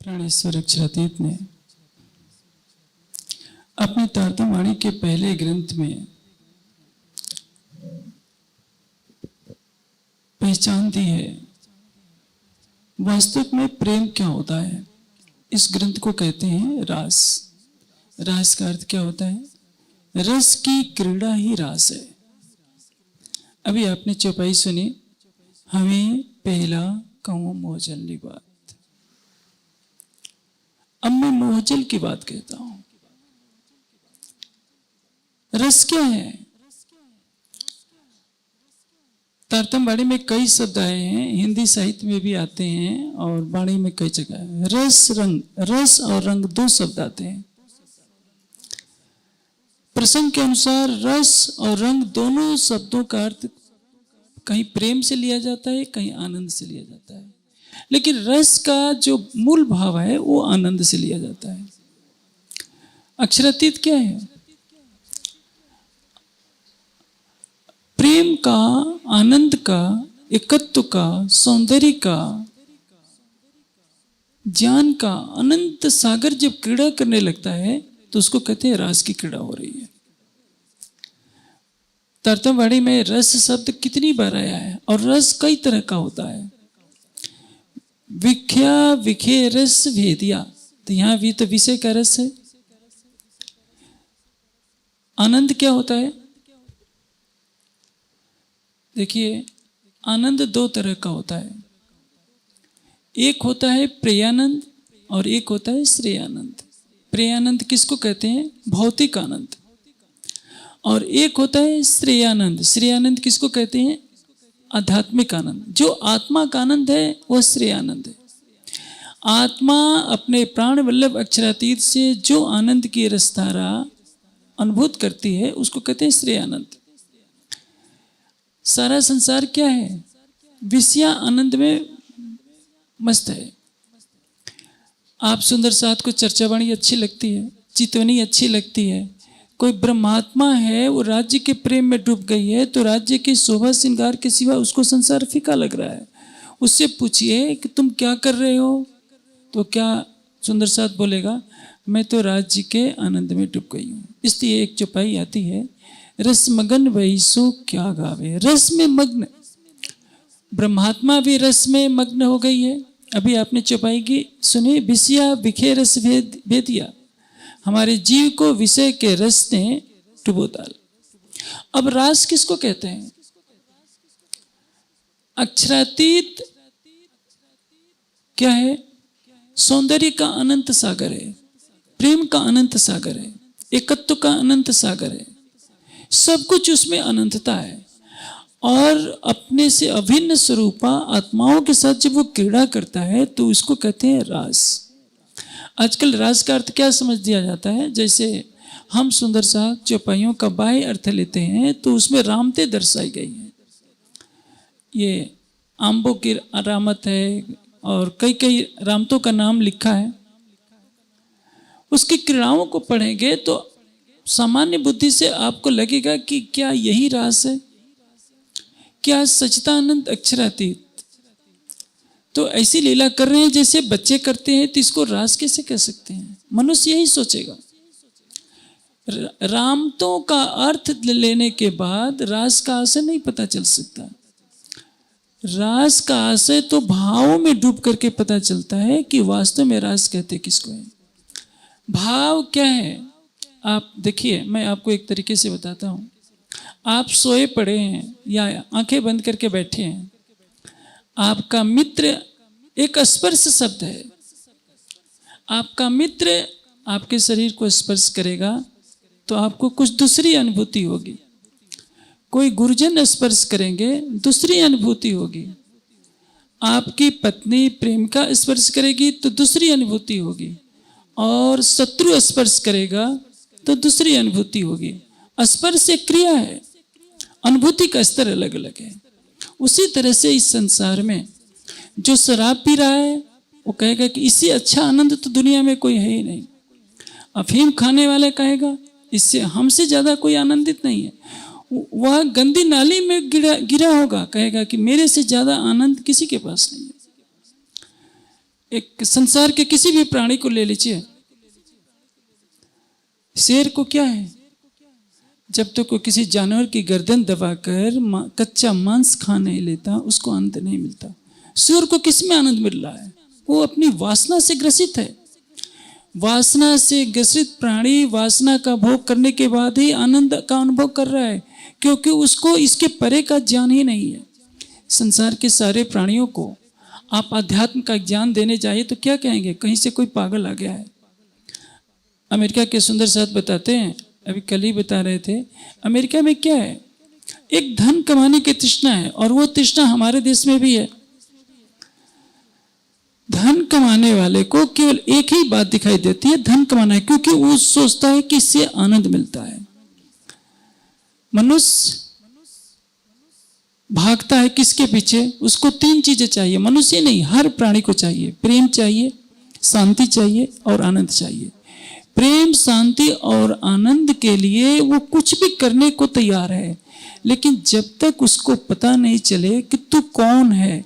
प्राणेश्वर अक्षरातीत ने अपने तारतम्यवाणी के पहले ग्रंथ में पहचान दी है वास्तव में प्रेम क्या होता है। इस ग्रंथ को कहते हैं रास। रास का अर्थ क्या होता है? रस की क्रीड़ा ही रास है। अभी आपने चौपाई सुनी, हमें पहला कहूं मोहजल की बात। अब मैं मोहजल की बात कहता हूं। रस क्या है? तारतम्यवाणी में कई शब्द आए हैं, हिंदी साहित्य में भी आते हैं और वाणी में कई जगह है। रस रंग, रस और रंग दो शब्द आते हैं। प्रसंग के अनुसार रस और रंग दोनों शब्दों का अर्थ कहीं प्रेम से लिया जाता है, कहीं आनंद से लिया जाता है, लेकिन रस का जो मूल भाव है वो आनंद से लिया जाता है। अक्षरातीत क्या है? प्रेम का, आनंद का, एकत्व का, सौंदर्य का, ज्ञान का अनंत सागर जब क्रीड़ा करने लगता है तो उसको कहते हैं रास की क्रीड़ा हो रही है। तारतम्यवाणी में रस शब्द कितनी बार आया है और रस कई तरह का होता है। विख्या विखे रस भेदिया, तो यहां भी तो विषय का रस है। आनंद क्या होता है? देखिए, आनंद दो तरह का होता है। एक होता है प्रेयानंद और एक होता है श्रेयानंद। प्रेयानंद किसको कहते हैं? भौतिक आनंद। और एक होता है श्रेयानंद। श्रेयानंद किसको कहते हैं? आध्यात्मिक आनंद। जो आत्मा का आनंद है वह श्रेयानंद है। आत्मा अपने प्राण वल्लभ अक्षरातीत से जो आनंद की रसधारा अनुभूत करती है उसको कहते हैं श्रेयानंद। सारा संसार क्या है? विषया आनंद में मस्त है। आप सुंदर साथ को चर्चावाणी अच्छी लगती है, चितवनी अच्छी लगती है। कोई ब्रह्मात्मा है, वो राज्य के प्रेम में डूब गई है तो राज्य के शोभा श्रृंगार के सिवा उसको संसार फीका लग रहा है। उससे पूछिए कि तुम क्या कर रहे हो, तो क्या सुंदर साथ बोलेगा? मैं तो राज्य के आनंद में डूब गई हूँ। इसलिए एक चौपाई आती है, रस मगन वही सो क्या गावे। रस में मग्न, ब्रह्मात्मा भी रस में मग्न हो गई है। अभी आपने चौपाई की सुनी, विषया विखे रस भेदिया, हमारे जीव को विषय के रस ने डुबो डाला। अब रास किसको कहते हैं? अक्षरातीत क्या है? सौंदर्य का अनंत सागर है, प्रेम का अनंत सागर है, एकत्व का अनंत सागर है। सब कुछ उसमें अनंतता है और अपने से अभिन्न स्वरूपा आत्माओं के साथ जब वो क्रीड़ा करता है तो इसको कहते हैं रास। आजकल रास का अर्थ क्या समझ दिया जाता है? जैसे हम सुंदर सा चौपाइयों का बाह्य अर्थ लेते हैं तो उसमें रामते दर्शाई गई है। ये आम्बों की रामत है और कई कई रामतों का नाम लिखा है। उसकी क्रीड़ाओं को पढ़ेंगे तो सामान्य बुद्धि से आपको लगेगा कि क्या यही रास है? क्या सच्चिदानंद अक्षरातीत तो ऐसी लीला कर रहे हैं जैसे बच्चे करते हैं, तो इसको रास कैसे कह सकते हैं? मनुष्य यही सोचेगा। रामतों का अर्थ लेने के बाद रास का आशय नहीं पता चल सकता। रास का आशय तो भावों में डूब करके पता चलता है कि वास्तव में रास कहते किसको है। भाव क्या है? आप देखिए, मैं आपको एक तरीके से बताता हूं। आप सोए पड़े हैं या आंखें बंद करके बैठे हैं, आपका मित्र एक स्पर्श शब्द है। आपका मित्र आपके शरीर को स्पर्श करेगा तो आपको कुछ दूसरी अनुभूति होगी। कोई गुरुजन स्पर्श करेंगे, दूसरी अनुभूति होगी। आपकी पत्नी प्रेम का स्पर्श करेगी तो दूसरी अनुभूति होगी, और शत्रु स्पर्श करेगा तो दूसरी अनुभूति होगी। स्पर्श एक क्रिया है, अनुभूति का स्तर अलग अलग है। उसी तरह से इस संसार में जो शराब पी रहा है वो कहेगा कि इससे अच्छा आनंद तो दुनिया में कोई है ही नहीं। अफीम खाने वाला कहेगा इससे हमसे ज्यादा कोई आनंदित नहीं है। वह गंदी नाली में गिरा होगा, कहेगा कि मेरे से ज्यादा आनंद किसी के पास नहीं है। एक संसार के किसी भी प्राणी को ले लीजिए, शेर को क्या है, जब तक वो किसी जानवर की गर्दन दबाकर कच्चा मांस खा नहीं लेता उसको आनंद नहीं मिलता। शेर को किस में आनंद मिल रहा है? वो अपनी वासना से ग्रसित है। वासना से ग्रसित प्राणी वासना का भोग करने के बाद ही आनंद का अनुभव कर रहा है, क्योंकि उसको इसके परे का ज्ञान ही नहीं है। संसार के सारे प्राणियों को आप अध्यात्म का ज्ञान देने जाइए तो क्या कहेंगे? कहीं से कोई पागल आ गया है। अमेरिका के सुंदर साथ बताते हैं, अभी कल ही बता रहे थे, अमेरिका में क्या है, एक धन कमाने की तृष्णा है, और वो तृष्णा हमारे देश में भी है। धन कमाने वाले को केवल एक ही बात दिखाई देती है, धन कमाना है, क्योंकि वो सोचता है कि इससे आनंद मिलता है। मनुष्य भागता है किसके पीछे? उसको तीन चीजें चाहिए, मनुष्य नहीं हर प्राणी को चाहिए। प्रेम चाहिए, शांति चाहिए और आनंद चाहिए। प्रेम, शांति और आनंद के लिए वो कुछ भी करने को तैयार है, लेकिन जब तक उसको पता नहीं चले कि तू कौन है,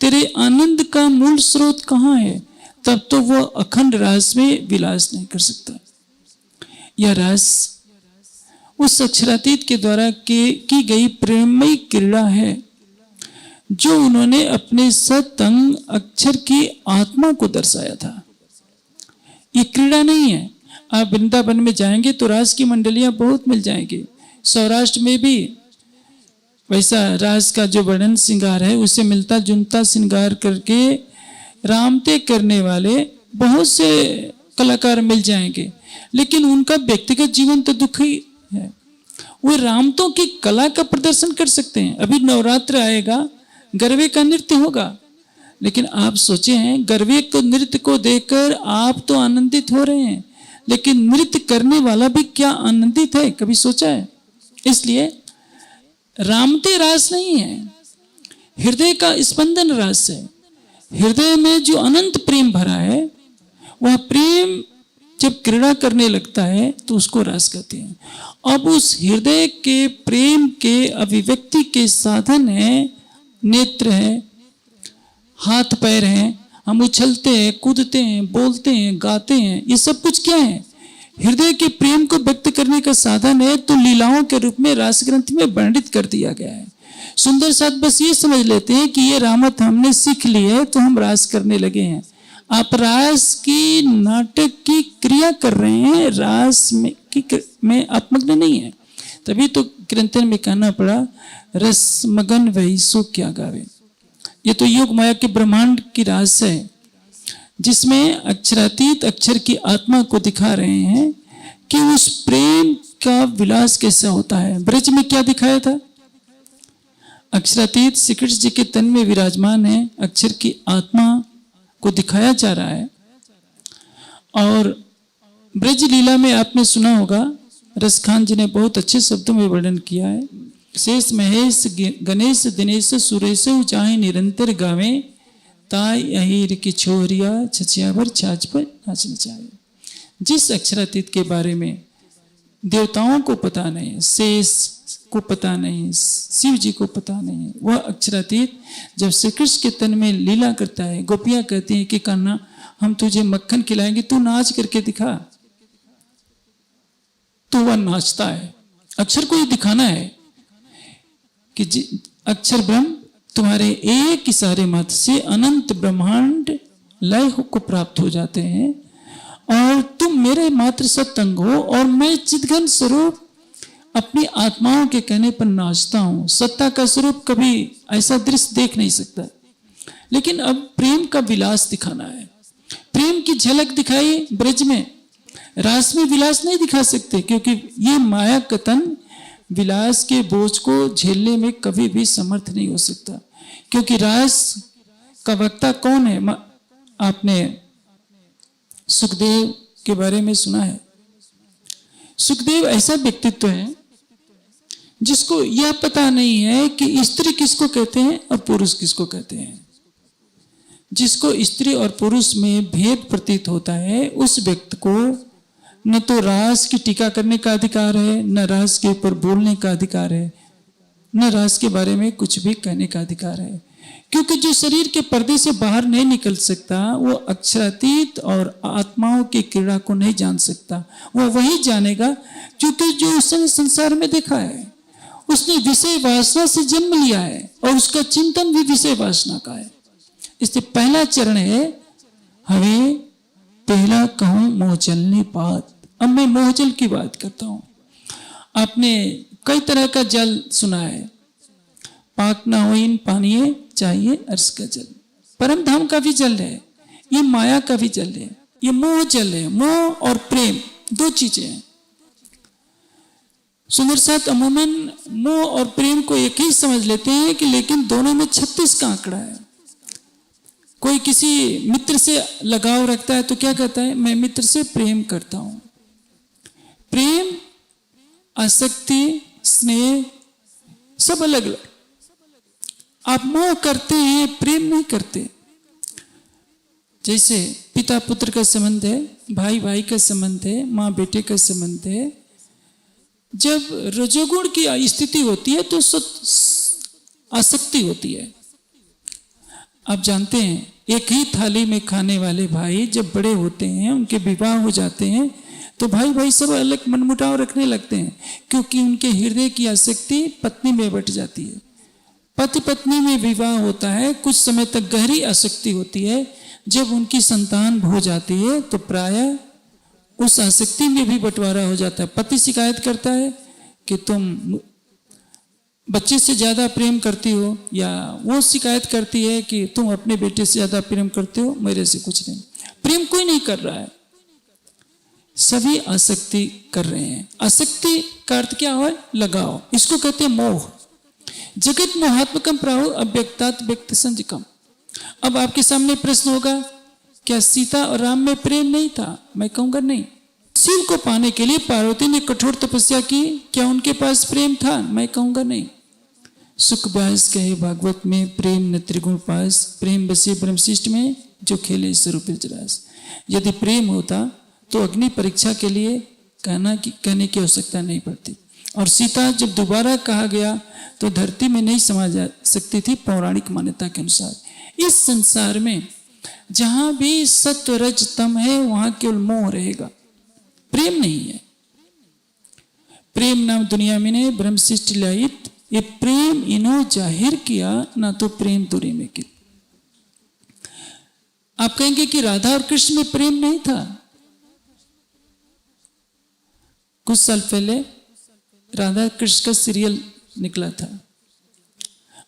तेरे आनंद का मूल स्रोत कहाँ है, तब तो वो अखंड रास में विलास नहीं कर सकता। यह रास उस अक्षरातीत के द्वारा की गई प्रेममयी क्रीड़ा है, जो उन्होंने अपने सतंग अक्षर की आत्मा को दर्शाया था। ये क्रीड़ा नहीं है। आप वृंदावन में जाएंगे तो रास की मंडलियां बहुत मिल जाएंगी। सौराष्ट्र में भी वैसा रास का जो वर्णन श्रृंगार है उससे मिलता जुलता श्रृंगार करके रामते करने वाले बहुत से कलाकार मिल जाएंगे, लेकिन उनका व्यक्तिगत जीवन तो दुखी है। वो रामतों की कला का प्रदर्शन कर सकते हैं। अभी नवरात्र आएगा, गरबे का नृत्य होगा, लेकिन आप सोचे हैं गरबे को नृत्य को देखकर आप तो आनंदित हो रहे हैं, लेकिन नृत्य करने वाला भी क्या आनंदित है? कभी सोचा है? इसलिए रामते रास नहीं है, हृदय का स्पंदन रास है। हृदय में जो अनंत प्रेम भरा है, वह प्रेम जब क्रीड़ा करने लगता है तो उसको रास कहते हैं। अब उस हृदय के प्रेम के अभिव्यक्ति के साधन है, नेत्र है, हाथ पैर हैं, हम उछलते हैं, कूदते हैं, बोलते हैं, गाते हैं, ये सब कुछ क्या है? हृदय के प्रेम को व्यक्त करने का साधन है। तो लीलाओं के रूप में रास ग्रंथ में वर्णित कर दिया गया है। सुंदर साथ बस ये समझ लेते हैं कि ये रामत हमने सीख ली है तो हम रास करने लगे हैं। आप रास की नाटक की क्रिया कर रहे हैं, रास में आप मग्न नहीं है। तभी तो कीर्तन में कहना पड़ा, रस मगन वही सो क्या गावे। ये तो योग माया के ब्रह्मांड की रास है, जिसमें अक्षरातीत अक्षर की आत्मा को दिखा रहे हैं कि उस प्रेम का विलास कैसे होता है। ब्रज में क्या दिखाया था? अक्षरातीत श्री कृष्ण जी के तन में विराजमान है, अक्षर की आत्मा को दिखाया जा रहा है। और ब्रज लीला में आपने सुना होगा, रसखान जी ने बहुत अच्छे शब्दों में वर्णन किया है। शेष महेश गणेश दिनेश सुरेश चाहे निरंतर गावे, ताई अहीर की छोरिया छछिया भर छाछ पर नाचना चाहे। जिस अक्षरातीत के बारे में देवताओं को पता नहीं, शेष को पता नहीं, शिव जी को पता नहीं, वह अक्षरातीत जब श्री कृष्ण के तन में लीला करता है, गोपियां कहती हैं कि कान्हा हम तुझे मक्खन खिलाएंगे, तू नाच करके दिखा। तो वह नाचता है। अक्षर को ये दिखाना है कि अक्षर ब्रह्म तुम्हारे एक इशारे मात्र से अनंत ब्रह्मांड लय को प्राप्त हो जाते हैं, और तुम मेरे मात्र सत्संग हो, और मैं चिदघन स्वरूप अपनी आत्माओं के कहने पर नाचता हूं। सत्ता का स्वरूप कभी ऐसा दृश्य देख नहीं सकता, लेकिन अब प्रेम का विलास दिखाना है। प्रेम की झलक दिखाई ब्रज में, रास में विलास नहीं दिखा सकते, क्योंकि ये माया का तन विलास के बोझ को झेलने में कभी भी समर्थ नहीं हो सकता। क्योंकि रास का वक्ता कौन है? आपने सुखदेव के बारे में सुना है। सुखदेव ऐसा व्यक्तित्व है जिसको यह पता नहीं है कि स्त्री किसको कहते हैं और पुरुष किसको कहते हैं। जिसको स्त्री और पुरुष में भेद प्रतीत होता है, उस व्यक्ति को न तो रास की टीका करने का अधिकार है, न रास के ऊपर बोलने का अधिकार है, न रास के बारे में कुछ भी कहने का अधिकार है। क्योंकि जो शरीर के पर्दे से बाहर नहीं निकल सकता वो अक्षरातीत और आत्माओं की क्रीड़ा को नहीं जान सकता। वह वही जानेगा क्योंकि जो उसने संसार में देखा है। उसने विषय वासना से जन्म लिया है और उसका चिंतन भी विषय वासना का है। इसलिए पहला चरण है हमें पहला कहूं मोहजलनी बात। अब मैं मोहजल की बात करता हूं। आपने कई तरह का जल सुना है, पाक ना हो इन पानी चाहिए अर्श का जल। परम धाम का भी जल है, ये माया का भी जल है, ये मोह जल है। मोह और प्रेम दो चीजें हैं। सुंदर साथ अमूमन मोह और प्रेम को एक ही समझ लेते हैं कि लेकिन दोनों में 36 का आंकड़ा है। कोई किसी मित्र से लगाव रखता है तो क्या कहता है, मैं मित्र से प्रेम करता हूं। प्रेम, आसक्ति, स्नेह सब अलग अलग। आप मोह करते हैं, प्रेम नहीं करते। जैसे पिता पुत्र का संबंध है, भाई भाई का संबंध है, माँ बेटे का संबंध है। जब रजोगुण की स्थिति होती है तो आसक्ति होती है। आप जानते हैं एक ही थाली में खाने वाले भाई जब बड़े होते हैं, उनके विवाह हो जाते हैं तो भाई भाई सब अलग मनमुटाव रखने लगते हैं, क्योंकि उनके हृदय की आसक्ति पत्नी में बट जाती है। पति पत्नी में विवाह होता है, कुछ समय तक गहरी आसक्ति होती है। जब उनकी संतान हो जाती है तो प्रायः उस आसक्ति में भी बंटवारा हो जाता है। पति शिकायत करता है कि तुम बच्चे से ज्यादा प्रेम करती हो, या वो शिकायत करती है कि तुम अपने बेटे से ज्यादा प्रेम करते हो, मेरे से कुछ नहीं। प्रेम कोई नहीं कर रहा है, सभी आसक्ति कर रहे हैं। आसक्ति का अर्थ क्या है, लगाव। इसको कहते हैं मोह। जगत मोहात्मकम प्राहु अव्यक्तात् व्यक्त संजकम। अब आपके सामने प्रश्न होगा, क्या सीता और राम में प्रेम नहीं था? मैं कहूंगा नहीं। शिव को पाने के लिए पार्वती ने कठोर तपस्या की, क्या उनके पास प्रेम था? मैं कहूंगा नहीं। सुख व्यास कहे भागवत में, प्रेम न त्रिगुण पास, प्रेम बसे ब्रह्मशिष्ट में, जो खेले स्वरूप रास। यदि प्रेम होता तो अग्नि परीक्षा के लिए कहने की आवश्यकता नहीं पड़ती। और सीता जब दोबारा कहा गया तो धरती में नहीं समा जा सकती थी पौराणिक मान्यता के अनुसार। इस संसार में जहां भी सत्व रज तम है वहां केवल मोह रहेगा, प्रेम नहीं है। प्रेम नाम दुनिया में ने ब्रह्म सृष्टि लाइत, ये प्रेम इन्हों जाहिर किया ना तो प्रेम दूरी में की। आप कहेंगे कि राधा और कृष्ण में प्रेम नहीं था। कुछ साल पहले राधा कृष्ण का सीरियल निकला था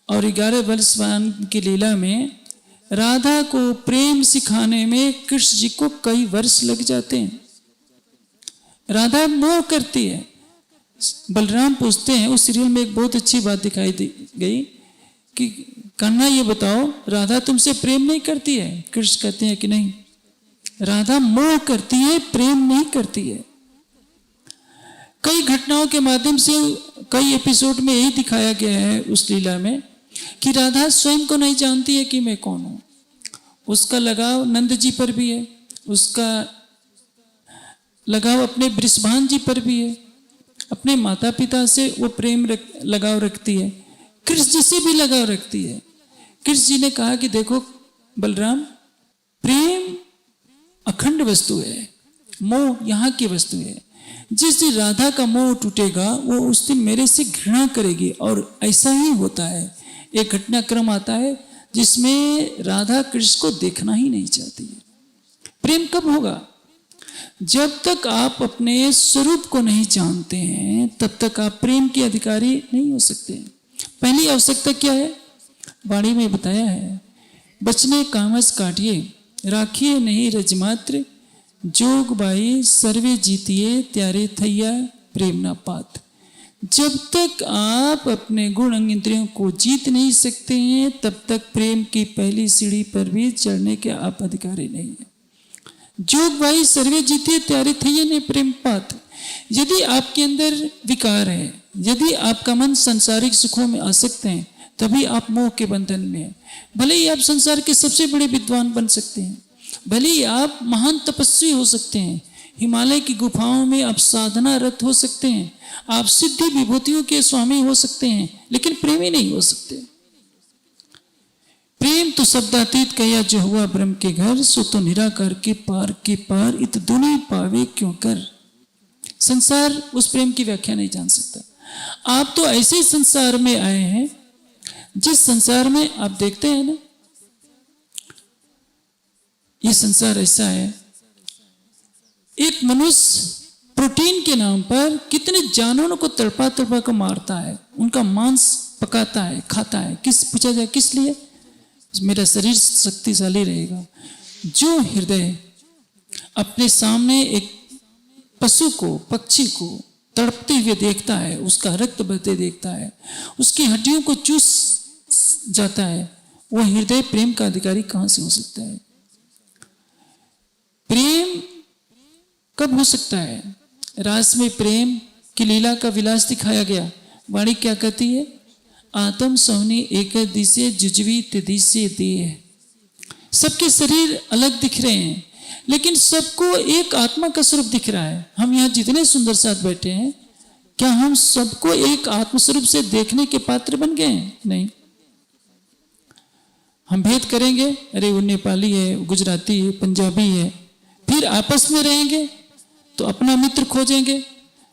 और 11 वर्ष की लीला में राधा को प्रेम सिखाने में कृष्ण जी को कई वर्ष लग जाते हैं। राधा मोह करती है। बलराम पूछते हैं, उस सीरियल में एक बहुत अच्छी बात दिखाई गई कि कन्हा ये बताओ राधा तुमसे प्रेम नहीं करती है? कृष्ण कहते हैं कि नहीं, राधा मोह करती है, प्रेम नहीं करती है। कई घटनाओं के माध्यम से कई एपिसोड में यही दिखाया गया है उस लीला में कि राधा स्वयं को नहीं जानती है कि मैं कौन हूं। उसका लगाव नंद जी पर भी है, उसका लगाव अपने वृषभान जी पर भी है, अपने माता पिता से वो प्रेम लगाव रखती है, कृष्ण जी से भी लगाव रखती है। कृष्ण जी ने कहा कि देखो बलराम, प्रेम अखंड वस्तु है, मोह यहाँ की वस्तु है। जिस दिन राधा का मोह टूटेगा वो उस दिन मेरे से घृणा करेगी। और ऐसा ही होता है। एक घटनाक्रम आता है जिसमें राधा कृष्ण को देखना ही नहीं चाहती है। प्रेम कब होगा? जब तक आप अपने स्वरूप को नहीं जानते हैं तब तक आप प्रेम के अधिकारी नहीं हो सकते। पहली आवश्यकता क्या है? वाणी में बताया है, बचने कामस काटिए, राखिए नहीं रजमात्र, जोग बाई सर्वे जीतिए, त्यारे थैया प्रेम ना पात। जब तक आप अपने गुण अंग इंद्रियों को जीत नहीं सकते हैं तब तक प्रेम की पहली सीढ़ी पर भी चढ़ने के आप अधिकारी नहीं है। जोग भाई सर्वे जीतिए त्यारे थैया ने प्रेम पात। यदि आपके अंदर विकार है, यदि आपका मन सांसारिक सुखों में आसक्त है, तभी आप मोह के बंधन में हैं। भले ही आप संसार के सबसे बड़े विद्वान बन सकते हैं, भले ही आप महान तपस्वी हो सकते हैं, हिमालय की गुफाओं में आप साधना रत हो सकते हैं, आप सिद्धि विभूतियों के स्वामी हो सकते हैं, लेकिन प्रेमी नहीं हो सकते। तो शब्दातीत कहिया जो हुआ ब्रह्म के घर, सो तो निराकार के पार इत दुनि पावे क्यों कर। संसार उस प्रेम की व्याख्या नहीं जान सकता। आप तो ऐसे संसार में आए हैं जिस संसार में आप देखते हैं ना, ये संसार ऐसा है, एक मनुष्य प्रोटीन के नाम पर कितने जानवरों को तड़पा तड़पा कर मारता है, उनका मांस पकाता है, खाता है। पूछा जाए किस लिए? मेरा शरीर शक्तिशाली रहेगा। जो हृदय अपने सामने एक पशु को, पक्षी को तड़पते हुए देखता है, उसका रक्त बहते देखता है, उसकी हड्डियों को चूस जाता है, वह हृदय प्रेम का अधिकारी कहां से हो सकता है? प्रेम कब हो सकता है? रास में प्रेम की लीला का विलास दिखाया गया। वाणी क्या कहती है? आत्म सौनी एक दिशे जुजवी तिदिशे देह। सबके शरीर अलग दिख रहे हैं, लेकिन सबको एक आत्मा का स्वरूप दिख रहा है। हम यहाँ जितने सुंदर साथ बैठे हैं, क्या हम सबको एक आत्म स्वरूप से देखने के पात्र बन गए हैं? नहीं। हम भेद करेंगे, अरे वो नेपाली है, वो गुजराती है, पंजाबी है, फिर आपस में रहेंगे तो अपना मित्र खोजेंगे,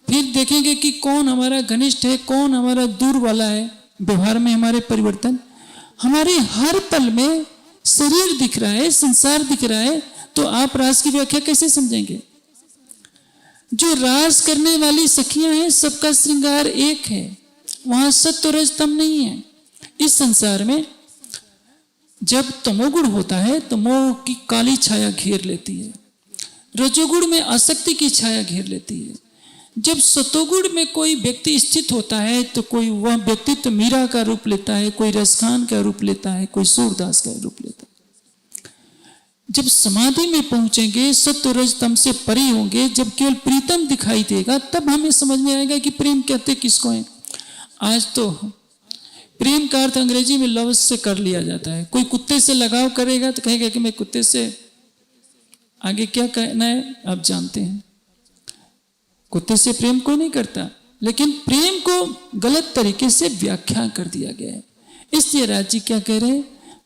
फिर देखेंगे कि कौन हमारा घनिष्ठ है, कौन हमारा दूर वाला है। व्यवहार में हमारे परिवर्तन, हमारे हर पल में शरीर दिख रहा है, संसार दिख रहा है, तो आप रास की व्याख्या कैसे समझेंगे? जो रास करने वाली सखियां हैं, सबका श्रृंगार एक है, वहां सत्य रज तम नहीं है। इस संसार में जब तमोगुण होता है तो मोह की काली छाया घेर लेती है, रजोगुण में आसक्ति की छाया घेर लेती है। जब सतोगुण में कोई व्यक्ति स्थित होता है तो कोई वह व्यक्तित्व तो मीरा का रूप लेता है, कोई रसखान का रूप लेता है, कोई सूरदास का रूप लेता है। जब समाधि में पहुंचेंगे, सत्व रज तम से परे होंगे, जब केवल प्रीतम दिखाई देगा, तब हमें समझ में आएगा कि प्रेम कहते किसको है। आज तो प्रेम का अर्थ अंग्रेजी में लव से कर लिया जाता है। कोई कुत्ते से लगाव करेगा तो कहेगा कि मैं कुत्ते से, आगे क्या कहना है आप जानते हैं। कुत्ते से प्रेम कोई नहीं करता, लेकिन प्रेम को गलत तरीके से व्याख्या कर दिया गया है। इसलिए राजी क्या कह रहे हैं?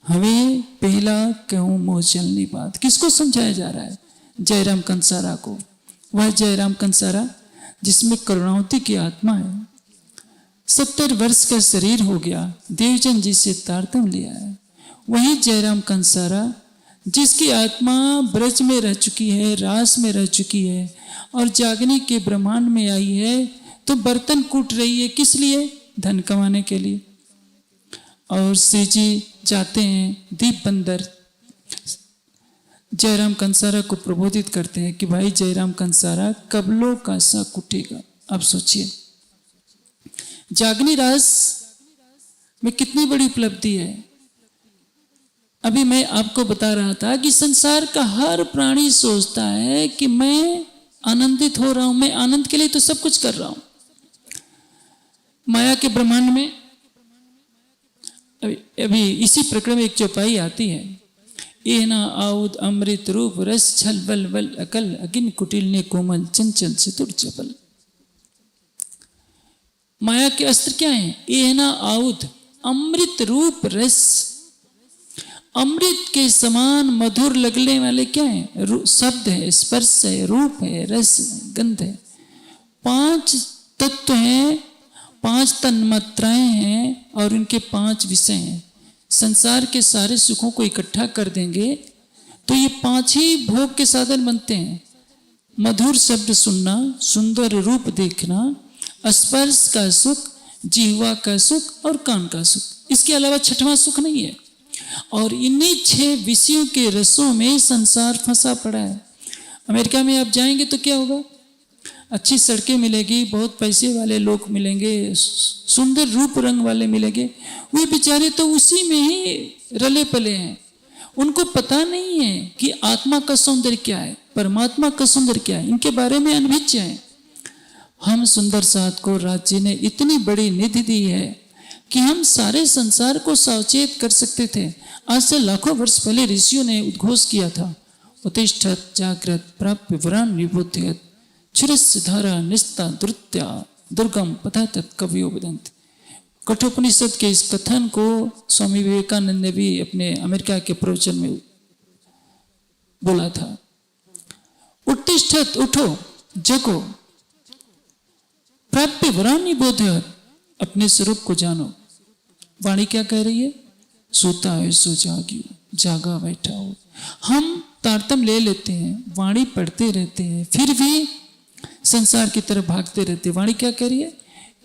हमें पहला कहूं मोह चलनी बात। किसको समझाया जा रहा है? जयराम कंसारा को। वह जयराम कंसारा जिसमें करुणावती की आत्मा है, 70 वर्ष का शरीर हो गया, देवचंद जी से तारतम लिया है। वही जयराम कंसारा जिसकी आत्मा ब्रज में रह चुकी है, रास में रह चुकी है और जागने के ब्रह्मांड में आई है, तो बर्तन कूट रही है किस लिए? धन कमाने के लिए। और श्री जी जाते हैं दीप बंदर, जयराम कंसारा को प्रबोधित करते हैं कि भाई जयराम कंसारा, कबलों का सा कुटेगा। अब सोचिए जागनी रास में कितनी बड़ी उपलब्धि है। अभी मैं आपको बता रहा था कि संसार का हर प्राणी सोचता है कि मैं आनंदित हो रहा हूं, मैं आनंद के लिए तो सब कुछ कर रहा हूं। माया के ब्रह्मांड में अभी इसी प्रकरण में एक चौपाई आती है, ये ना आउद अमृत रूप रस छल बल बल अकल अगिन कुटिल ने कोमल चंचल चतुर चपल। माया के अस्त्र क्या है? ये ना आउद अमृत रूप रस, अमृत के समान मधुर लगने वाले क्या है? शब्द है, स्पर्श है, रूप है, रस है, गंध है। 5 तत्व हैं, 5 तन्मात्राएं हैं और उनके 5 विषय हैं। संसार के सारे सुखों को इकट्ठा कर देंगे तो ये 5 ही भोग के साधन बनते हैं। मधुर शब्द सुनना, सुंदर रूप देखना, स्पर्श का सुख, जिह्वा का सुख और कान का सुख। इसके अलावा छठवां सुख नहीं है। और इन्हीं 6 विषयों के रसों में संसार फंसा पड़ा है। अमेरिका में आप जाएंगे तो क्या होगा? अच्छी सड़कें मिलेगी, बहुत पैसे वाले लोग मिलेंगे, सुंदर रूप रंग वाले मिलेंगे। वे बेचारे तो उसी में ही रले पले हैं। उनको पता नहीं है कि आत्मा का सौंदर्य क्या है, परमात्मा का सौंदर्य क्या है। इनके बारे में अनभिज्ञ है। हम सुंदर साथ को राज्य ने इतनी बड़ी निधि दी है कि हम सारे संसार को सावचेत कर सकते थे। आज से लाखों वर्ष पहले ऋषियों ने उद्घोष किया था, उत्तिष्ठत जागृत प्राप्य वरान विभूतियत क्षुरस्य धारा निस्ता द्रुत्या दुर्गम पथा तत् कवियो वदन्ति। कठोपनिषद के इस कथन को स्वामी विवेकानंद ने भी अपने अमेरिका के प्रवचन में बोला था। उत्तिष्ठत, उठो, जगो, प्राप्य वरानी बोधयत्, अपने स्वरूप को जानो। वाणी क्या कह रही है? सोता है सो जागियो, जागा बैठा हो। हम तारतम ले लेते हैं, वाणी पढ़ते रहते हैं, फिर भी संसार की तरफ भागते रहते हैं। वाणी क्या कह रही है?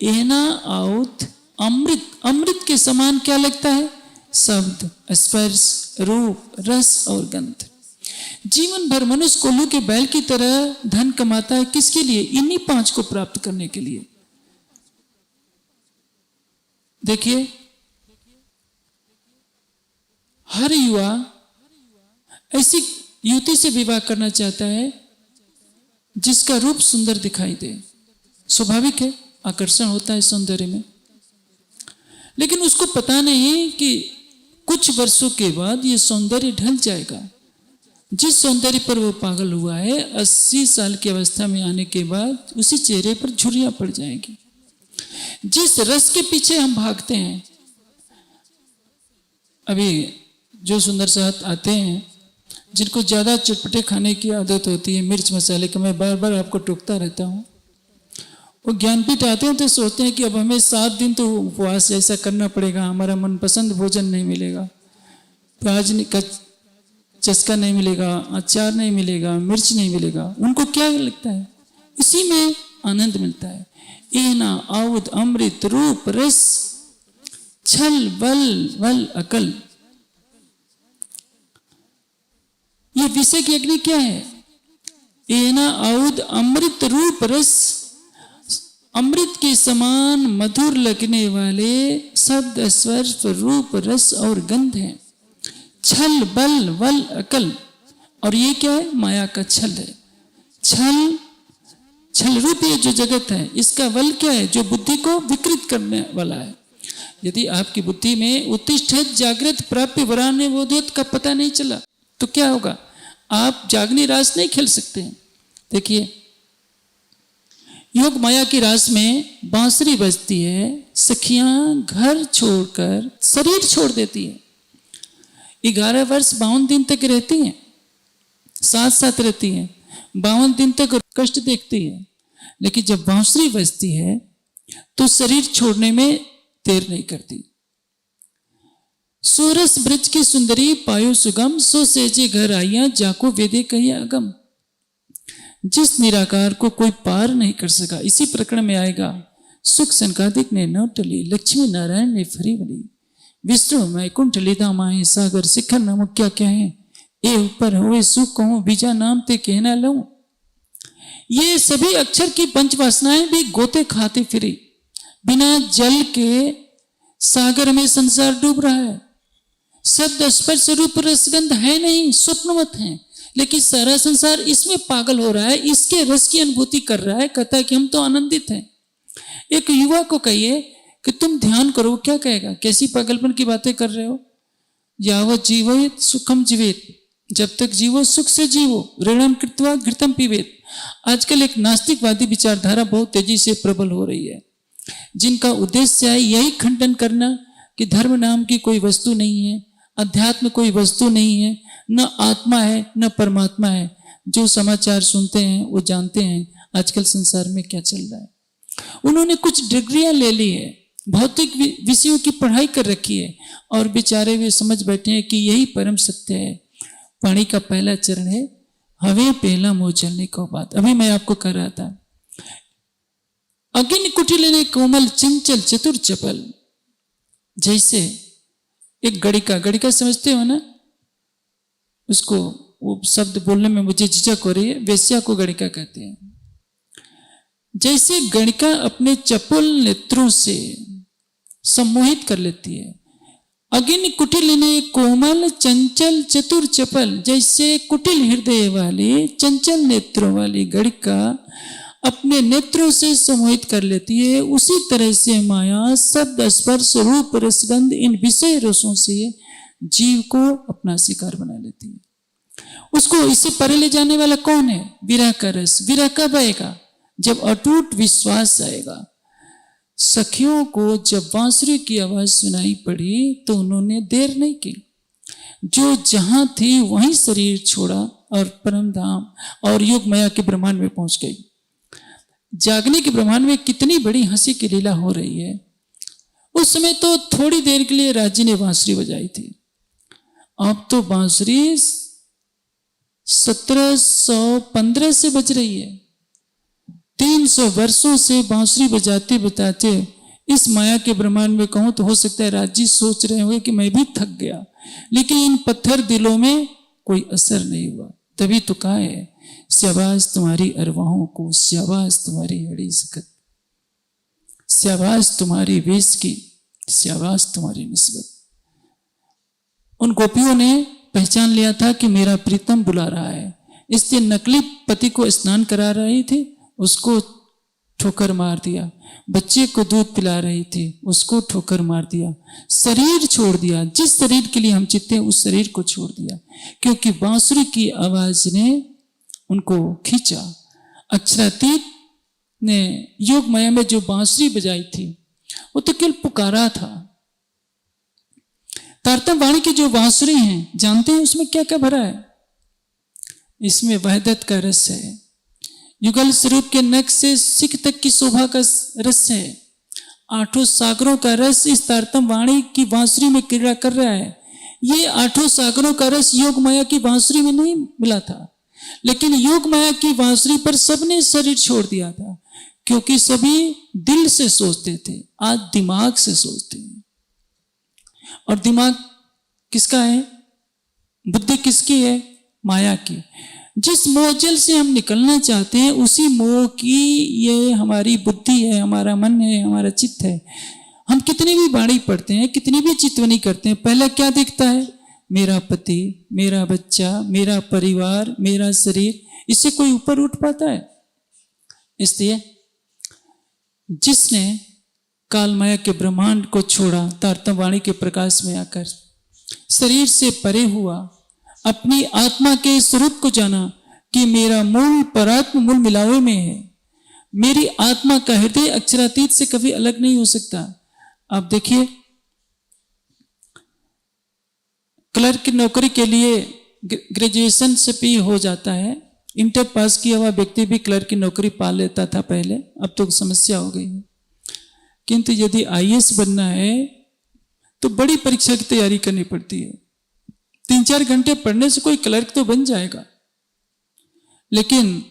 एना आउत अमृत, अमृत के समान क्या लगता है? शब्द, स्पर्श, रूप, रस और गंध। जीवन भर मनुष्य कोल्हू के बैल की तरह धन कमाता है, किसके लिए? इन्हीं पांच को प्राप्त करने के लिए। देखिए, हर युवा ऐसी युवती से विवाह करना चाहता है जिसका रूप सुंदर दिखाई दे। स्वाभाविक है, आकर्षण होता है सौंदर्य में, लेकिन उसको पता नहीं कि कुछ वर्षों के बाद ये सौंदर्य ढल जाएगा। जिस सौंदर्य पर वो पागल हुआ है, 80 साल की अवस्था में आने के बाद उसी चेहरे पर झुर्रियां पड़ जाएगी। जिस रस के पीछे हम भागते हैं, अभी जो सुंदर साथ आते हैं जिनको ज्यादा चटपटे खाने की आदत होती है, मिर्च मसाले का, मैं बार बार आपको टोकता रहता हूँ, वो ज्ञानपीठ आते हैं तो सोचते हैं कि अब हमें 7 दिन तो उपवास ऐसा करना पड़ेगा, हमारा मनपसंद भोजन नहीं मिलेगा, प्याज का चस्का नहीं मिलेगा, अचार नहीं मिलेगा, मिर्च नहीं मिलेगा। उनको क्या लगता है? इसी में आनंद मिलता है। एना आउद अमृत रूप रस छल बल वल अकल। ये विषय की अग्नि क्या है? एना आउद अमृत रूप रस, अमृत के समान मधुर लगने वाले शब्द, स्पर्श, रूप, रस और गंध है। छल बल वल अकल, और ये क्या है? माया का छल है। छल रूप ये जो जगत है, इसका वल क्या है? जो बुद्धि को विकृत करने वाला है। यदि आपकी बुद्धि में उत्तिष्ठत जागृत प्राप्य वरान्य बोधयत् का पता नहीं चला तो क्या होगा? आप जागनी रास नहीं खेल सकते हैं। देखिए, योग माया की रास में बांसुरी बजती है, सखियां घर छोड़कर शरीर छोड़ देती है। 11 वर्ष 52 दिन तक रहती हैं, साथ साथ रहती हैं, 52 दिन तक कष्ट देखती है, लेकिन जब बांसुरी बजती है तो शरीर छोड़ने में देर नहीं करती। सोरस ब्रज की सुंदरी पायो सुगम, सो सेजे घर आइया, जाको वेदे कही अगम। जिस निराकार को कोई पार नहीं कर सका, इसी प्रकरण में आएगा, सुख संकादिक ने न टली, लक्ष्मी नारायण ने फरी बली, विष्णु मैकुंठ लीधा माहे, सागर शिखर नमक क्या क्या है, ए ऊपर हुए सुख कहूं, बीजा नाम ते कहना लऊं। ये सभी अक्षर की पंच वासनाएं भी गोते खाते फिरी। बिना जल के सागर में संसार डूब रहा है। शब्द स्पर्श रूप रसगंध है नहीं, स्वप्नवत है, लेकिन सारा संसार इसमें पागल हो रहा है, इसके रस की अनुभूति कर रहा है, कहता है कि हम तो आनंदित हैं। एक युवा को कहिए कि तुम ध्यान करो, क्या कहेगा? कैसी पागलपन की बातें कर रहे हो? यावत जीवेत सुखम जीवेत, जब तक जीवो सुख से जीवो, ऋणम कृत्वा घृतम पीवेत। आजकल एक नास्तिकवादी विचारधारा बहुत तेजी से प्रबल हो रही है, जिनका उद्देश्य है यही खंडन करना कि धर्म नाम की कोई वस्तु नहीं है, अध्यात्म कोई वस्तु नहीं है, न आत्मा है न परमात्मा है। जो समाचार सुनते हैं वो जानते हैं आजकल संसार में क्या चल रहा है। उन्होंने कुछ डिग्रियां ले ली है, भौतिक विषयों की पढ़ाई कर रखी है, और बेचारे वे समझ बैठे हैं कि यही परम सत्य है। वाणी का पहला चरण है, हवे पहला मोह चलने को बात। अभी मैं आपको कह रहा था, अगिन कुटिल ने कोमल चंचल चतुर चपल। जैसे एक गणिका समझते हो ना, उसको वो शब्द बोलने में मुझे झिझक हो रही है, वेश्या को गणिका कहते हैं। जैसे गणिका अपने चपल नेत्रों से सम्मोहित कर लेती है, अगिन कुटिल ने कोमल चंचल चतुर चपल, जैसे कुटिल हृदय वाली चंचल नेत्रों वाली गणिका अपने नेत्रों से सम्मोहित कर लेती है, उसी तरह से माया शब्द स्पर्श रूप रसगंध इन विषय रसों से जीव को अपना शिकार बना लेती है। उसको इससे परे ले जाने वाला कौन है? विरह का रस। विरह कब आएगा? जब अटूट विश्वास आएगा, सखियों को जब बांसुरी की आवाज सुनाई पड़ी तो उन्होंने देर नहीं की, जो जहां थी वहीं शरीर छोड़ा और परम धाम और योग माया के ब्रह्मांड में पहुंच गई। जागने के ब्रह्मांड में कितनी बड़ी हंसी की लीला हो रही है। उस समय तो थोड़ी देर के लिए राजी ने बांसुरी बजाई थी, अब तो बांसुरी 1715 से बज रही है। 300 वर्षों से बांसुरी बजाते बजाते इस माया के ब्रह्मांड में कहूं तो हो सकता है राजी सोच रहे होंगे कि मैं भी थक गया, लेकिन इन पत्थर दिलों में कोई असर नहीं हुआ। तभी तो कहा है, शाबाश तुम्हारी अरवाहों को, शाबाश तुम्हारी हड़ी सकत, शाबाश तुम्हारी वेश की, शाबाश तुम्हारी निस्बत। उन गोपियों ने पहचान लिया था कि मेरा प्रीतम बुला रहा है, इसलिए नकली पति को स्नान करा रही थी, उसको ठोकर मार दिया। बच्चे को दूध पिला रही थी, उसको ठोकर मार दिया। शरीर छोड़ दिया, जिस शरीर के लिए हम चित्ते हैं उस शरीर को छोड़ दिया, क्योंकि बांसुरी की आवाज ने उनको खींचा। अक्षरातीत ने योग माया में जो बांसुरी बजाई थी वो तो केवल पुकारा था। तारतम वाणी की जो बांसुरी है, जानते हैं उसमें क्या क्या भरा है? इसमें वहदत का रस है, युगल स्वरूप के नख से सिख तक की शोभा का रस है, 8 सागरों का रस इस तारतम वाणी की बांसुरी में क्रीड़ा कर रहा है। ये 8 सागरों का रस योग माया की बांसुरी में नहीं मिला था, लेकिन योग माया की बांसुरी पर सबने शरीर छोड़ दिया था, क्योंकि सभी दिल से सोचते थे, आज दिमाग से सोचते हैं। और दिमाग किसका है? बुद्धि किसकी है? माया की। जिस मोहजल से हम निकलना चाहते हैं उसी मोह की ये हमारी बुद्धि है, हमारा मन है, हमारा चित्त है। हम कितनी भी वाणी पढ़ते हैं, कितनी भी चितवनी करते हैं, पहले क्या दिखता है? मेरा पति, मेरा बच्चा, मेरा परिवार, मेरा शरीर। इससे कोई ऊपर उठ पाता है? इसलिए जिसने काल माया के ब्रह्मांड को छोड़ा, तारतम वाणी के प्रकाश में आकर शरीर से परे हुआ, अपनी आत्मा के स्वरूप को जाना कि मेरा मूल परात्म मूल मिलावे में है, मेरी आत्मा का हृदय अक्षरातीत से कभी अलग नहीं हो सकता। आप देखिए, क्लर्क की नौकरी के लिए ग्रेजुएशन से भी हो जाता है, इंटर पास किया हुआ व्यक्ति भी क्लर्क की नौकरी पा लेता था पहले, अब तो समस्या हो गई है। किंतु यदि आईएएस बनना है तो बड़ी परीक्षा की तैयारी करनी पड़ती है। 3-4 घंटे पढ़ने से कोई क्लर्क तो बन जाएगा, लेकिन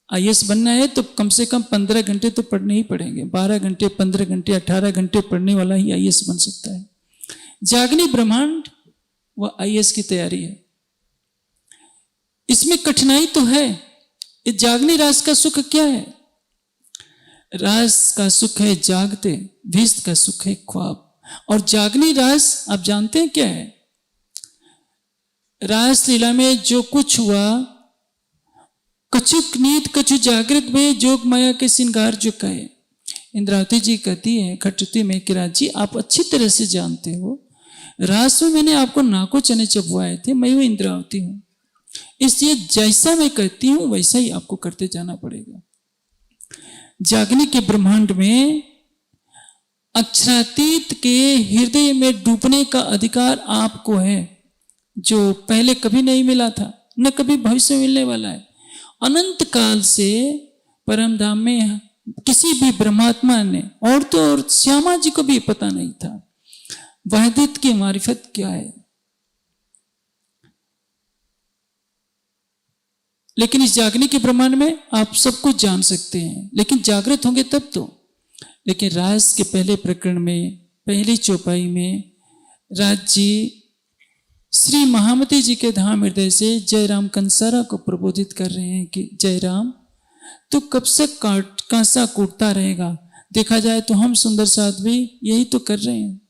आईएएस बनना है तो कम से कम 15 घंटे तो पढ़ने ही पड़ेंगे। 12 घंटे, 15 घंटे, 18 घंटे पढ़ने वाला ही आईएएस बन सकता है। जागनी ब्रह्मांड वह आईएएस की तैयारी है। इसमें कठिनाई तो है। इस जागनी रास का सुख क्या है? रास का सुख है जागते, भीष्ट का सुख है ख्वाब। और जागनी रास आप जानते हैं क्या है? रास लीला में जो कुछ हुआ, कछुक नीत कछु जागृत में जोग माया के श्रृंगार जो कहे। इंद्रावती जी कहती है खटुती में कि राज जी आप अच्छी तरह से जानते हो, रास में मैंने आपको नाको चने चबवाए थे, मैं वो इंद्रावती हूं, इसलिए जैसा मैं कहती हूं वैसा ही आपको करते जाना पड़ेगा। जागने के ब्रह्मांड में अक्षरातीत के हृदय में डूबने का अधिकार आपको है, जो पहले कभी नहीं मिला था, न कभी भविष्य में मिलने वाला है। अनंत काल से परम धाम में किसी भी ब्रह्मात्मा ने, और तो और श्यामा जी को भी पता नहीं था वहदत की मारिफत क्या है। लेकिन इस जागने के ब्रह्मांड में आप सब कुछ जान सकते हैं, लेकिन जागृत होंगे तब तो। लेकिन रास के पहले प्रकरण में, पहली चौपाई में राज जी श्री महामती जी के धाम हृदय से जयराम कंसारा को प्रबोधित कर रहे हैं कि जयराम तो कब से कांसा कूटता रहेगा। देखा जाए तो हम सुंदर साध भी यही तो कर रहे हैं।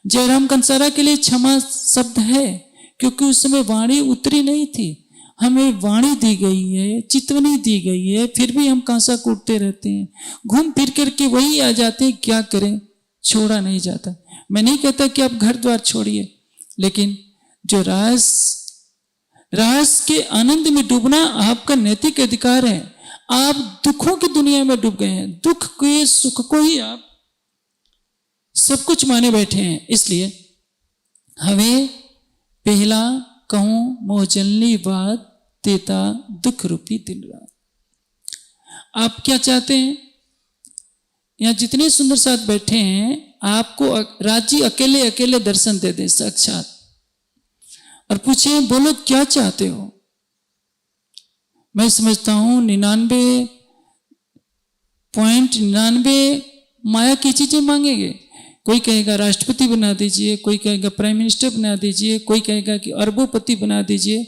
जयराम कंसारा के लिए क्षमा शब्द है, क्योंकि उस समय वाणी उतरी नहीं थी। हमें वाणी दी गई है, चितवनी दी गई है, फिर भी हम कांसा कूटते रहते हैं, घूम फिर करके वही आ जाते हैं। क्या करें, छोड़ा नहीं जाता। मैं नहीं कहता कि आप घर द्वार छोड़िए, लेकिन जो रास के आनंद में डूबना आपका नैतिक अधिकार है। आप दुखों की दुनिया में डूब गए हैं, दुख के सुख को ही आप सब कुछ माने बैठे हैं। इसलिए हमें पहला कहूं मोहजलनी बात देता दुख रूपी दिन रात। आप क्या चाहते हैं? यहाँ जितने सुंदर साथ बैठे हैं, आपको राज्य अकेले अकेले दर्शन दे दे साक्षात, और पूछे बोलो क्या चाहते हो। मैं समझता हूं 99.99 माया की चीजें मांगेंगे। कोई कहेगा राष्ट्रपति बना दीजिए, कोई कहेगा प्राइम मिनिस्टर बना दीजिए, कोई कहेगा कि अरबोपति बना दीजिए,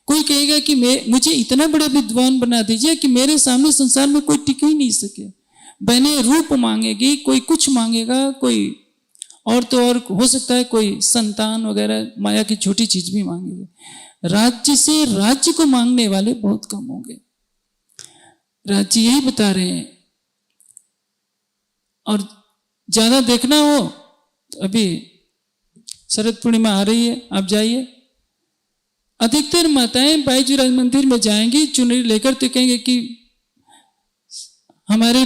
कोई कहेगा कि मुझे इतना बड़ा विद्वान बना दीजिए कि मेरे सामने संसार में कोई टिक ही नहीं सके। बहने रूप मांगेगी, कोई कुछ मांगेगा, कोई और तो और हो सकता है कोई संतान वगैरह माया की छोटी चीज भी मांगेगी। राज्य से राज्य को मांगने वाले बहुत कम होंगे। राज्य यही बता रहे हैं। और ज्यादा देखना हो तो अभी शरद पूर्णिमा आ रही है, आप जाइए। अधिकतर माताएं बाईजूराज मंदिर में जाएंगी चुनरी लेकर, तो कहेंगे कि हमारे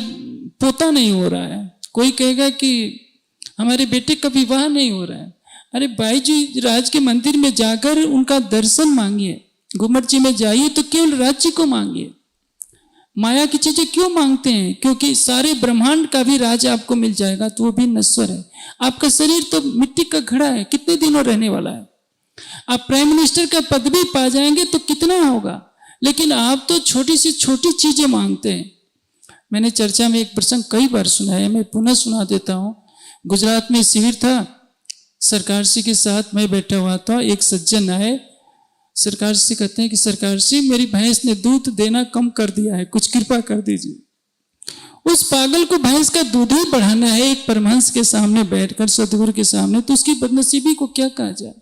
पोता नहीं हो रहा है, कोई कहेगा कि हमारे बेटे का विवाह नहीं हो रहा है। अरे बाईजूराज के मंदिर में जाकर उनका दर्शन मांगिए, घुमट जी में जाइए तो केवल राज्य को मांगिए। माया की चीजें क्यों मांगते हैं? क्योंकि सारे ब्रह्मांड का भी राज आपको मिल जाएगा तो वो भी नश्वर है। आपका शरीर तो मिट्टी का घड़ा है, कितने दिनों रहने वाला है। आप प्राइम मिनिस्टर का पद भी पा जाएंगे तो कितना होगा, लेकिन आप तो छोटी सी छोटी चीजें मांगते हैं। मैंने चर्चा में एक प्रसंग कई बार सुनाया, मैं पुनः सुना देता हूं। गुजरात में शिविर था, सरकार श्री के साथ मैं बैठा हुआ था। एक सज्जन आए, सरकार श्री कहते हैं कि सरकार श्री मेरी भैंस ने दूध देना कम कर दिया है, कुछ कृपा कर दीजिए। उस पागल को भैंस का दूध ही बढ़ाना है एक परमहंस के सामने बैठकर, सदगुरु के सामने, तो उसकी बदनसीबी को क्या कहा जाए।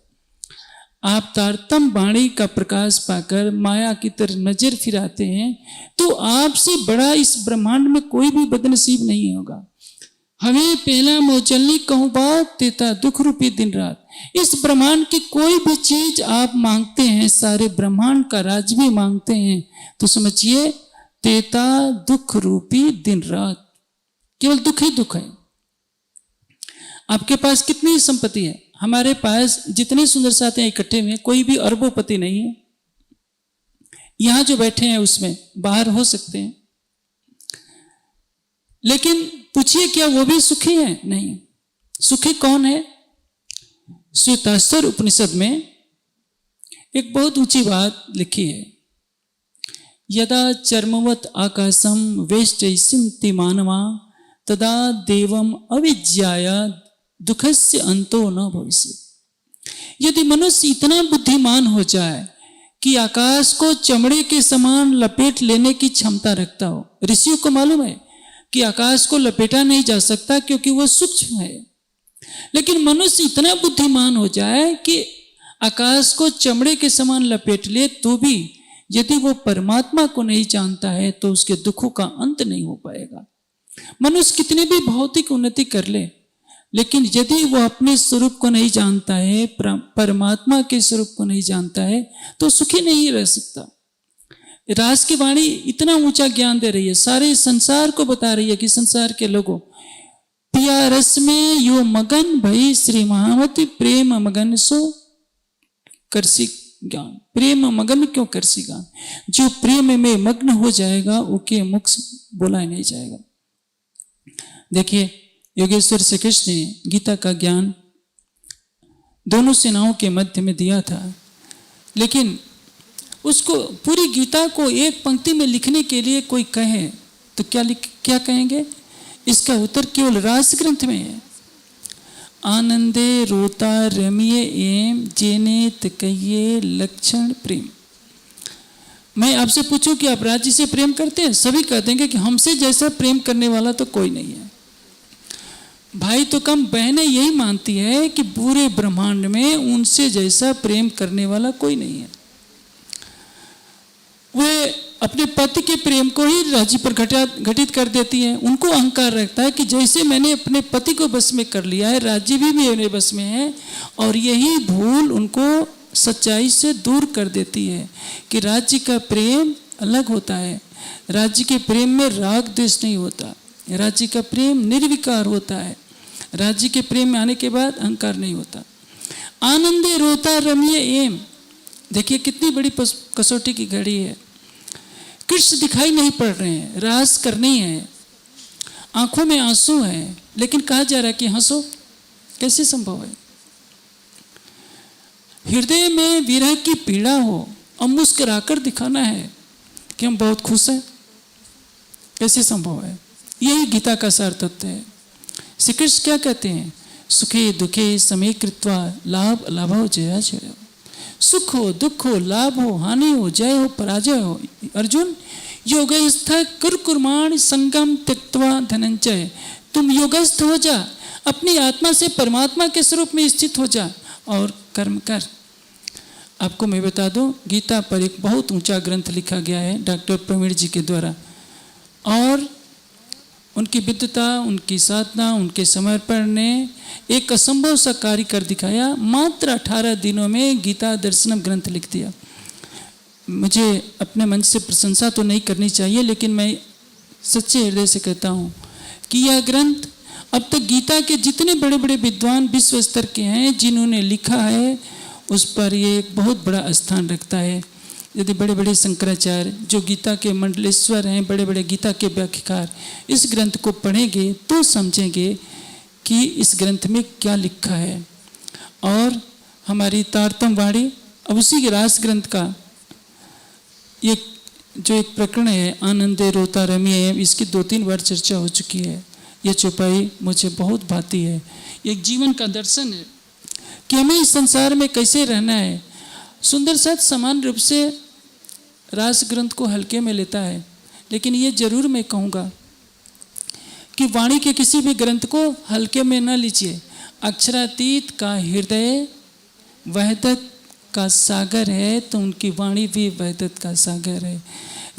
आप तारतम वाणी का प्रकाश पाकर माया की तरफ नजर फिराते हैं तो आपसे बड़ा इस ब्रह्मांड में कोई भी बदनसीब नहीं होगा। हमें पहला मोचलनी कहूं बात देता दुख रूपी दिन रात। इस ब्रह्मांड की कोई भी चीज आप मांगते हैं, सारे ब्रह्मांड का राज भी मांगते हैं, तो समझिए देता दुख रूपी दिन रात। केवल दुख ही दुख है। आपके पास कितनी संपत्ति है? हमारे पास जितने सुंदर साथी इकट्ठे हुए, कोई भी अरबोपति नहीं है। यहां जो बैठे हैं उसमें बाहर हो सकते हैं, लेकिन पूछिए क्या वो भी सुखी है? नहीं। सुखी कौन है? श्वेताश्वर उपनिषद में एक बहुत ऊंची बात लिखी है। यदा चर्मवत आकाशम वेष्टयिष्यन्ति मानवा तदा देवम अविज्ञाया दुखस्य अंतो न भविष्यति। यदि मनुष्य इतना बुद्धिमान हो जाए कि आकाश को चमड़े के समान लपेट लेने की क्षमता रखता हो। ऋषियों को मालूम है कि आकाश को लपेटा नहीं जा सकता क्योंकि वह सूक्ष्म है, लेकिन मनुष्य इतना बुद्धिमान हो जाए कि आकाश को चमड़े के समान लपेट ले तो भी यदि वो परमात्मा को नहीं जानता है तो उसके दुखों का अंत नहीं हो पाएगा। मनुष्य कितनी भी भौतिक उन्नति कर ले, लेकिन यदि वो अपने स्वरूप को नहीं जानता है, परमात्मा के स्वरूप को नहीं जानता है, तो सुखी नहीं रह सकता। रास की वाणी इतना ऊंचा ज्ञान दे रही है, सारे संसार को बता रही है कि संसार के लोगों पिया रस में यो मगन भई श्री महावती प्रेम मगन सो करसी ज्ञान। प्रेम मगन क्यों करसी ज्ञान? जो प्रेम में मग्न हो जाएगा उके मुख बोला नहीं जाएगा। देखिए योगेश्वर श्री कृष्ण ने गीता का ज्ञान दोनों सेनाओं के मध्य में दिया था, लेकिन उसको पूरी गीता को एक पंक्ति में लिखने के लिए कोई कहे तो क्या कहेंगे? इसका उत्तर केवल रास ग्रंथ में है। आनंदे रोता रमिये एम जेने कहिए लक्षण प्रेम। मैं आपसे पूछूं कि आप राज्य से प्रेम करते हैं? सभी कह देंगे कि हमसे जैसा प्रेम करने वाला तो कोई नहीं है। भाई तो कम बहनें यही मानती है कि पूरे ब्रह्मांड में उनसे जैसा प्रेम करने वाला कोई नहीं है। वे अपने पति के प्रेम को ही राज्य पर घटित कर देती है। उनको अहंकार रहता है कि जैसे मैंने अपने पति को बस में कर लिया है, राज्य भी मेरे बस में है, और यही भूल उनको सच्चाई से दूर कर देती है कि राज्य का प्रेम अलग होता है, राज्य के प्रेम में राग द्वेष नहीं होता, राज्य का प्रेम निर्विकार होता है। राज्य के प्रेम में आने के बाद अहंकार नहीं होता। आनंदे रोता रमिए एम, देखिए कितनी बड़ी कसौटी की घड़ी है। कृष्ण दिखाई नहीं पड़ रहे हैं, रास करनी है, आंखों में आंसू है, लेकिन कहा जा रहा है कि हंसो। कैसे संभव है? हृदय में विरह की पीड़ा हो और मुस्कुराकर दिखाना है कि हम बहुत खुश हैं। कैसे संभव है? यही गीता का सार तत्व है। श्री कृष्ण क्या कहते हैं? सुखे दुखे समय कृत्वा लाभ लाभो जया जय। सुख हो दुख हो, लाभ हो हानि हो, जय हो पराजय हो, अर्जुन योगस्थ कुर्कुर्माण संगम त्यक्त्वा धनंजय, तुम योगस्थ हो जा, अपनी आत्मा से परमात्मा के स्वरूप में स्थित हो जा और कर्म कर। आपको मैं बता दूं, गीता पर एक बहुत ऊंचा ग्रंथ लिखा गया है डॉक्टर प्रवीण जी के द्वारा, और उनकी विद्वता, उनकी साधना, उनके समर्पण ने एक असंभव सा कार्य कर दिखाया। मात्र 18 दिनों में गीता दर्शनम ग्रंथ लिख दिया। मुझे अपने मन से प्रशंसा तो नहीं करनी चाहिए, लेकिन मैं सच्चे हृदय से कहता हूँ कि यह ग्रंथ अब तक गीता के जितने बड़े बड़े विद्वान विश्व स्तर के हैं जिन्होंने लिखा है, उस पर ये एक बहुत बड़ा स्थान रखता है। यदि बड़े बड़े शंकराचार्य जो गीता के मंडलेश्वर हैं, बड़े बड़े गीता के व्याख्याकार इस ग्रंथ को पढ़ेंगे तो समझेंगे कि इस ग्रंथ में क्या लिखा है। और हमारी तारतम वाणी, अब उसी के रास ग्रंथ का ये जो एक प्रकरण है आनंदे रोता रमिए, इसकी 2-3 बार चर्चा हो चुकी है। ये चौपाई मुझे बहुत भाती है। एक जीवन का दर्शन है कि हमें इस संसार में कैसे रहना है। सुंदर साथ समान रूप से रास ग्रंथ को हल्के में लेता है, लेकिन ये जरूर मैं कहूँगा कि वाणी के किसी भी ग्रंथ को हल्के में न लीजिए। अक्षरातीत का हृदय वहदत का सागर है, तो उनकी वाणी भी वहदत का सागर है।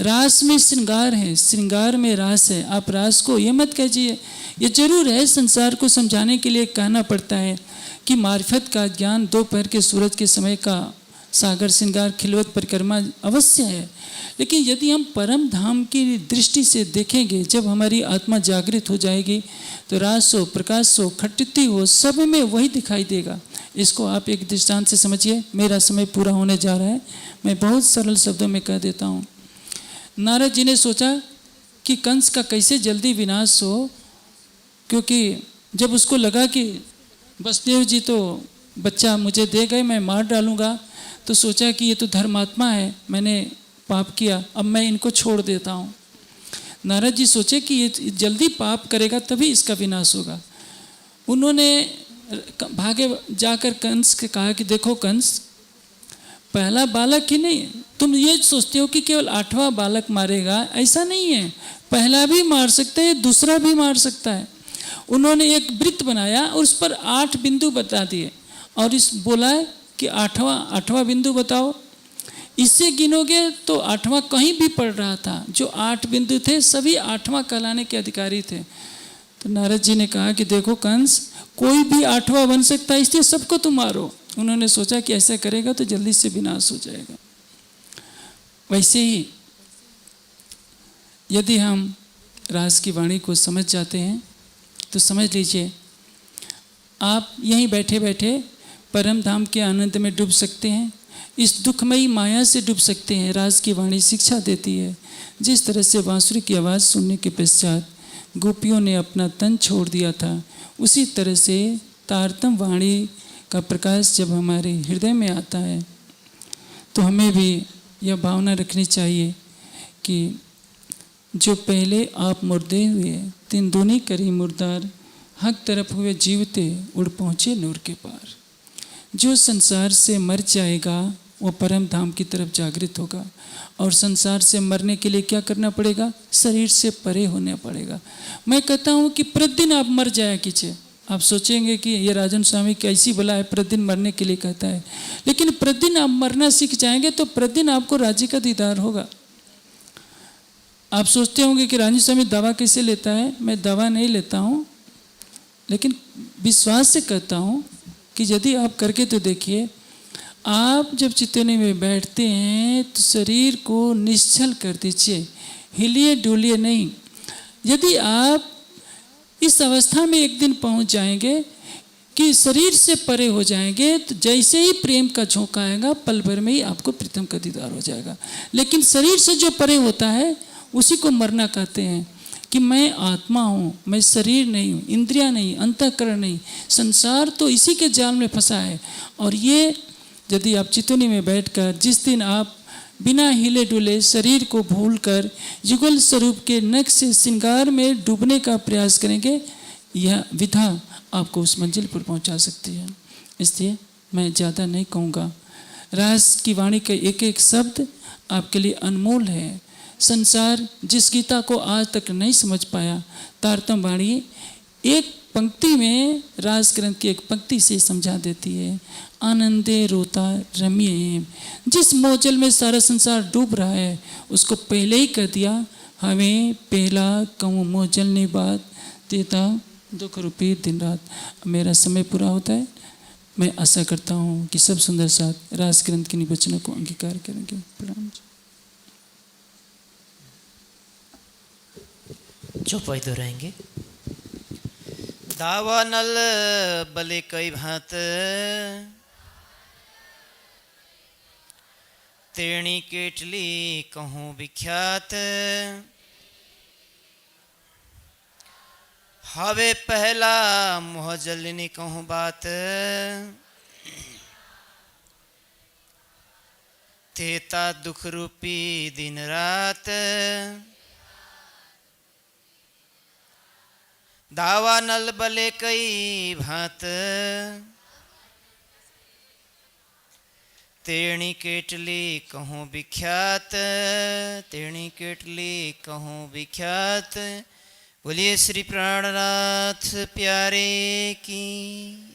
रास में श्रृंगार है, श्रृंगार में रास है। आप रास को ये मत कहिए। ये जरूर है, संसार को समझाने के लिए कहना पड़ता है कि मार्फत का ज्ञान दोपहर के सूरज के समय का सागर श्रृंगार खिलवत परिक्रमा अवश्य है, लेकिन यदि हम परम धाम की दृष्टि से देखेंगे, जब हमारी आत्मा जागृत हो जाएगी तो रास हो, प्रकाश हो, खट्टी हो, सब में वही दिखाई देगा। इसको आप एक दृष्टांत से समझिए। मेरा समय पूरा होने जा रहा है, मैं बहुत सरल शब्दों में कह देता हूँ। नारद जी ने सोचा कि कंस का कैसे जल्दी विनाश हो, क्योंकि जब उसको लगा कि वसुदेव जी तो बच्चा मुझे दे गए, मैं मार डालूंगा, तो सोचा कि ये तो धर्मात्मा है, मैंने पाप किया, अब मैं इनको छोड़ देता हूँ। नारद जी सोचे कि ये जल्दी पाप करेगा तभी इसका विनाश होगा। उन्होंने भागे जाकर कंस के कहा कि देखो कंस, पहला बालक ही नहीं, तुम ये सोचते हो कि केवल 8वां बालक मारेगा, ऐसा नहीं है। पहला भी मार सकता है, दूसरा भी मार सकता है। उन्होंने एक वृत्त बनाया और उस पर 8 बिंदु बता दिए और इस बोला कि 8वां बिंदु बताओ। इससे गिनोगे तो 8वां कहीं भी पड़ रहा था। जो 8 बिंदु थे सभी 8वां कहलाने के अधिकारी थे। तो नारद जी ने कहा कि देखो कंस, कोई भी 8वां बन सकता है, इसलिए सबको तुम मारो। उन्होंने सोचा कि ऐसा करेगा तो जल्दी से विनाश हो जाएगा। वैसे ही यदि हम रास की वाणी को समझ जाते हैं तो समझ लीजिए आप यहीं बैठे बैठे परम धाम के आनंद में डूब सकते हैं, इस दुखमयी माया से डूब सकते हैं। रास की वाणी शिक्षा देती है। जिस तरह से बांसुरी की आवाज़ सुनने के पश्चात गोपियों ने अपना तन छोड़ दिया था, उसी तरह से तारतम वाणी का प्रकाश जब हमारे हृदय में आता है तो हमें भी यह भावना रखनी चाहिए कि जो पहले आप मुर्दे हुए तीन दूनी करी मुर्दार, हक तरफ हुए जीवते उड़ पहुँचे नूर के पार। जो संसार से मर जाएगा वो परम धाम की तरफ जागृत होगा। और संसार से मरने के लिए क्या करना पड़ेगा? शरीर से परे होना पड़ेगा। मैं कहता हूँ कि प्रतिदिन आप मर जाया कीजिए। आप सोचेंगे कि ये राजन स्वामी कैसी भला है, प्रतिदिन मरने के लिए कहता है। लेकिन प्रतिदिन आप मरना सीख जाएंगे तो प्रतिदिन आपको राज्य का दीदार होगा। आप सोचते होंगे कि राजन स्वामी दवा कैसे लेता है। मैं दवा नहीं लेता हूँ, लेकिन विश्वास से कहता हूँ कि यदि आप करके तो देखिए, आप जब चितौनी में बैठते हैं तो शरीर को निश्चल कर दीजिए, हिलिए डुलिए नहीं। यदि आप इस अवस्था में एक दिन पहुंच जाएंगे कि शरीर से परे हो जाएंगे, तो जैसे ही प्रेम का झोंका आएगा पल भर में ही आपको प्रीतम का दीदार हो जाएगा। लेकिन शरीर से जो परे होता है उसी को मरना कहते हैं कि मैं आत्मा हूँ, मैं शरीर नहीं हूँ, इंद्रियां नहीं, अंतःकरण नहीं, संसार तो इसी के जाल में फंसा है। और ये यदि आप चितौनी में बैठकर जिस दिन आप बिना हिले डुले शरीर को भूलकर युगल स्वरूप के नख से श्रृंगार में डूबने का प्रयास करेंगे, यह विधा आपको उस मंजिल पर पहुंचा सकती है। इसलिए मैं ज़्यादा नहीं कहूँगा। रास की वाणी का एक एक शब्द आपके लिए अनमोल है। संसार जिस गीता को आज तक नहीं समझ पाया, तारतम वाणी एक पंक्ति में, रास ग्रंथ की एक पंक्ति से समझा देती है। आनंदे रोता रम्य, जिस मोजल में सारा संसार डूब रहा है उसको पहले ही कह दिया, हमें पहला कहूँ मोजल ने बात देता दुख रूपी दिन रात। मेरा समय पूरा होता है। मैं आशा करता हूँ कि सब सुंदर साथ रास ग्रंथ के निवचनों को अंगीकार करेंगे। प्रणाम। चौपाई दोहराएंगे। दावा नल बले कई भांत, तेणी केटली कहूँ विख्यात, हवे पहला मोह जलनी कहूँ बात, तेता दुख रूपी दिन रात, दावा नल बले कई भांत, तेणी केटली कहूँ विख्यात, तेणी केटली कहूँ विख्यात। बोलिए श्री प्राणनाथ प्यारे की।